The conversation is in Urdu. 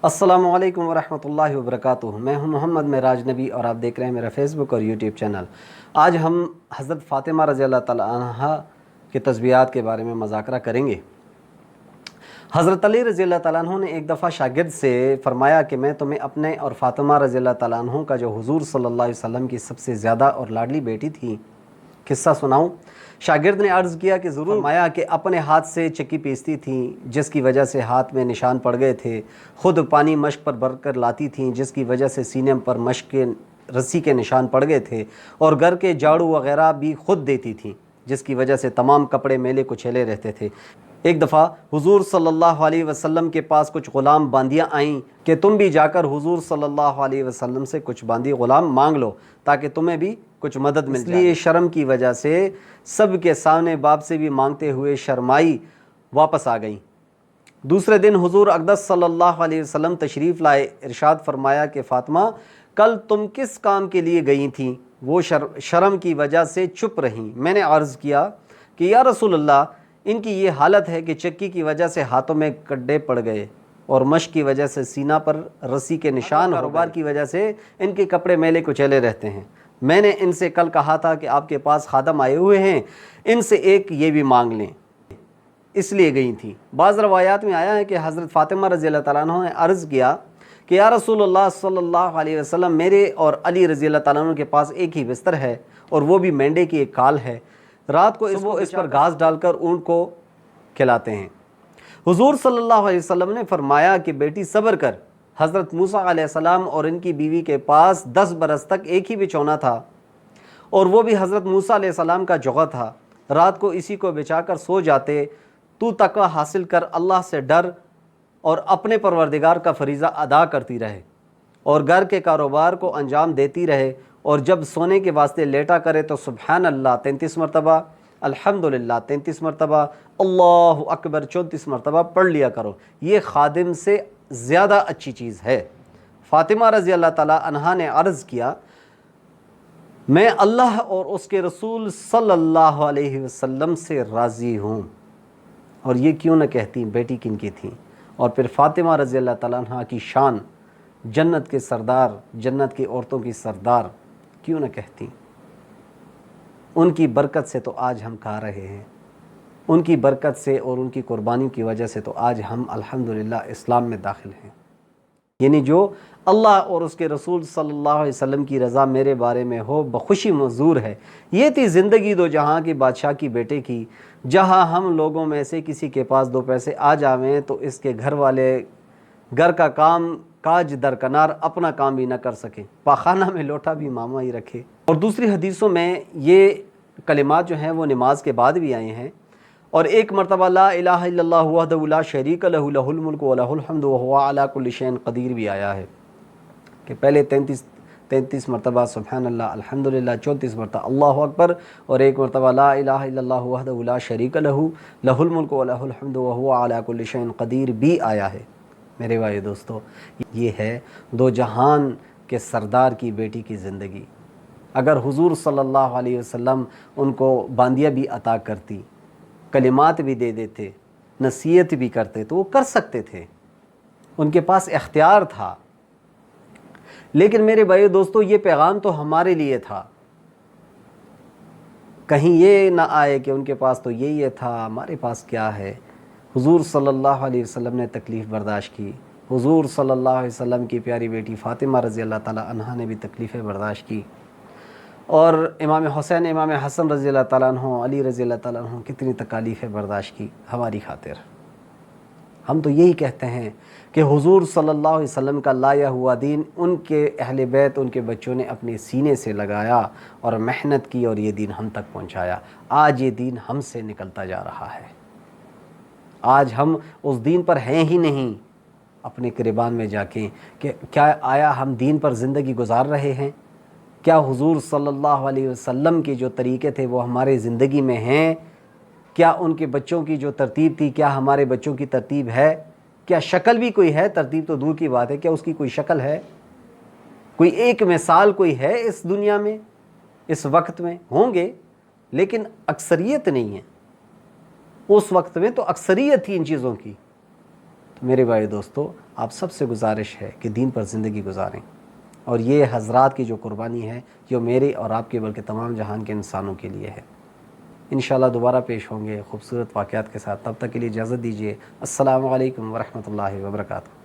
السلام علیکم ورحمۃ اللہ وبرکاتہ۔ میں ہوں محمد معراج نبی اور آپ دیکھ رہے ہیں میرا فیس بک اور یوٹیوب چینل۔ آج ہم حضرت فاطمہ رضی اللہ تعالیٰ عنہا کے تسبیحات کے بارے میں مذاکرہ کریں گے۔ حضرت علی رضی اللہ تعالیٰ عنہ نے ایک دفعہ شاگرد سے فرمایا کہ میں تمہیں اپنے اور فاطمہ رضی اللہ تعالیٰ عنہ کا جو حضور صلی اللہ علیہ وسلم کی سب سے زیادہ اور لاڈلی بیٹی تھی قصہ سناؤں۔ شاگرد نے عرض کیا کہ ضرور۔ فرمایا کہ اپنے ہاتھ سے چکی پیستی تھیں جس کی وجہ سے ہاتھ میں نشان پڑ گئے تھے، خود پانی مشک پر بھر کر لاتی تھیں جس کی وجہ سے سینے پر مشک کے رسی کے نشان پڑ گئے تھے، اور گھر کے جھاڑو وغیرہ بھی خود دیتی تھیں جس کی وجہ سے تمام کپڑے میلے کچیلے رہتے تھے۔ ایک دفعہ حضور صلی اللہ علیہ وسلم کے پاس کچھ غلام باندیاں آئیں کہ تم بھی جا کر حضور صلی اللہ علیہ وسلم سے کچھ باندی غلام مانگ لو تاکہ تمہیں بھی کچھ مدد مل جائے۔ اس لیے شرم کی وجہ سے سب کے سامنے باپ سے بھی مانگتے ہوئے شرمائی واپس آ گئیں۔ دوسرے دن حضور اقدس صلی اللہ علیہ وسلم تشریف لائے۔ ارشاد فرمایا کہ فاطمہ کل تم کس کام کے لیے گئی تھیں؟ وہ شرم کی وجہ سے چپ رہیں۔ میں نے عرض کیا کہ یا رسول اللہ، ان کی یہ حالت ہے کہ چکی کی وجہ سے ہاتھوں میں کڈے پڑ گئے اور مشق کی وجہ سے سینہ پر رسی کے نشان، کاروبار کی وجہ سے ان کے کپڑے میلے کچیلے رہتے ہیں۔ میں نے ان سے کل کہا تھا کہ آپ کے پاس خادم آئے ہوئے ہیں، ان سے ایک یہ بھی مانگ لیں، اس لیے گئی تھیں۔ بعض روایات میں آیا ہے کہ حضرت فاطمہ رضی اللہ تعالیٰ عنہ نے عرض کیا کہ یا رسول اللہ صلی اللہ علیہ وسلم، میرے اور علی رضی اللہ تعالیٰ عنہ کے پاس ایک ہی بستر ہے اور وہ بھی مینڈے کی ایک کال ہے، رات کو اس پر گھاس ڈال کر اونٹ کو کھلاتے ہیں۔ حضور صلی اللہ علیہ وسلم نے فرمایا کہ بیٹی صبر کر۔ حضرت موسیٰ علیہ السلام اور ان کی بیوی کے پاس 10 برس تک ایک ہی بچھونا تھا اور وہ بھی حضرت موسیٰ علیہ السلام کا جوغہ تھا۔ رات کو اسی کو بچھا کر سو جاتے۔ تو تقوی حاصل کر اللہ سے ڈر اور اپنے پروردگار کا فریضہ ادا کرتی رہے اور گھر کے کاروبار کو انجام دیتی رہے، اور جب سونے کے واسطے لیٹا کرے تو سبحان اللہ 33 مرتبہ، الحمدللہ 33 مرتبہ، اللہ اکبر 34 مرتبہ پڑھ لیا کرو۔ یہ خادم سے زیادہ اچھی چیز ہے۔ فاطمہ رضی اللہ تعالیٰ عنہا نے عرض کیا، میں اللہ اور اس کے رسول صلی اللہ علیہ وسلم سے راضی ہوں۔ اور یہ کیوں نہ کہتی بیٹی کن کی تھی؟ اور پھر فاطمہ رضی اللہ تعالیٰ عنہا کی شان، جنت کے سردار، جنت کی عورتوں کی سردار کیوں نہ کہتی؟ ان کی برکت سے تو آج ہم کھا رہے ہیں، ان کی برکت سے اور ان کی قربانی کی وجہ سے تو آج ہم الحمدللہ اسلام میں داخل ہیں۔ یعنی جو اللہ اور اس کے رسول صلی اللہ علیہ وسلم کی رضا میرے بارے میں ہو بخوشی منظور ہے۔ یہ تھی زندگی دو جہاں کی بادشاہ کی بیٹے کی، جہاں ہم لوگوں میں سے کسی کے پاس 2 پیسے آ جاویں تو اس کے گھر والے گھر کا کام کاج درکنار اپنا کام بھی نہ کر سکیں، پاخانہ میں لوٹا بھی ماما ہی رکھے۔ اور دوسری حدیثوں میں یہ کلمات جو ہیں وہ نماز کے بعد بھی آئے ہیں۔ اور ایک مرتبہ لا الہ الا اللہ وحدہ لا شریک لہ لہ الملک ولہ الحمد وہو علی کل شیء قدیر بھی آیا ہے کہ پہلے 33 مرتبہ سبحان اللہ، الحمدللہ 34 مرتبہ اللہ اکبر، اور ایک مرتبہ لا الہ الا اللہ وحدہ لا شریک لہ لہ الملک ولہ الحمد وہو علی کل شیء قدیر بھی آیا ہے۔ میرے بھائی دوستو، یہ ہے دو جہان کے سردار کی بیٹی کی زندگی۔ اگر حضور صلی اللہ علیہ وسلم ان کو باندیاں بھی عطا کرتی، کلمات بھی دے دیتے، نصیحت بھی کرتے تو وہ کر سکتے تھے، ان کے پاس اختیار تھا۔ لیکن میرے بھائی دوستو، یہ پیغام تو ہمارے لیے تھا، کہیں یہ نہ آئے کہ ان کے پاس تو یہ تھا، ہمارے پاس کیا ہے۔ حضور صلی اللہ علیہ وسلم نے تکلیف برداشت کی، حضور صلی اللہ علیہ وسلم کی پیاری بیٹی فاطمہ رضی اللہ تعالیٰ عنہا نے بھی تکلیفیں برداشت کی، اور امام حسین، امام حسن رضی اللہ تعالیٰ عنہ، علی رضی اللہ تعالیٰ عنہ کتنی تکالیفیں برداشت کی ہماری خاطر۔ ہم تو یہی کہتے ہیں کہ حضور صلی اللہ علیہ وسلم کا لایا ہوا دین ان کے اہل بیت، ان کے بچوں نے اپنے سینے سے لگایا اور محنت کی اور یہ دین ہم تک پہنچایا۔ آج یہ دین ہم سے نکلتا جا رہا ہے، آج ہم اس دین پر ہیں ہی نہیں۔ اپنے قربان میں جا کے کہ کیا آیا ہم دین پر زندگی گزار رہے ہیں؟ کیا حضور صلی اللہ علیہ وسلم کے جو طریقے تھے وہ ہمارے زندگی میں ہیں؟ کیا ان کے بچوں کی جو ترتیب تھی، کیا ہمارے بچوں کی ترتیب ہے؟ کیا شکل بھی کوئی ہے؟ ترتیب تو دور کی بات ہے، کیا اس کی کوئی شکل ہے؟ کوئی ایک مثال کوئی ہے اس دنیا میں، اس وقت میں؟ ہوں گے لیکن اکثریت نہیں ہے۔ اس وقت میں تو اکثریت تھی ان چیزوں کی، تو میرے بھائی دوستو، آپ سب سے گزارش ہے کہ دین پر زندگی گزاریں، اور یہ حضرات کی جو قربانی ہے جو میرے اور آپ کے بلکہ تمام جہان کے انسانوں کے لیے ہے۔ انشاءاللہ دوبارہ پیش ہوں گے خوبصورت واقعات کے ساتھ، تب تک کے لیے اجازت دیجیے۔ السلام علیکم ورحمۃ اللہ وبرکاتہ۔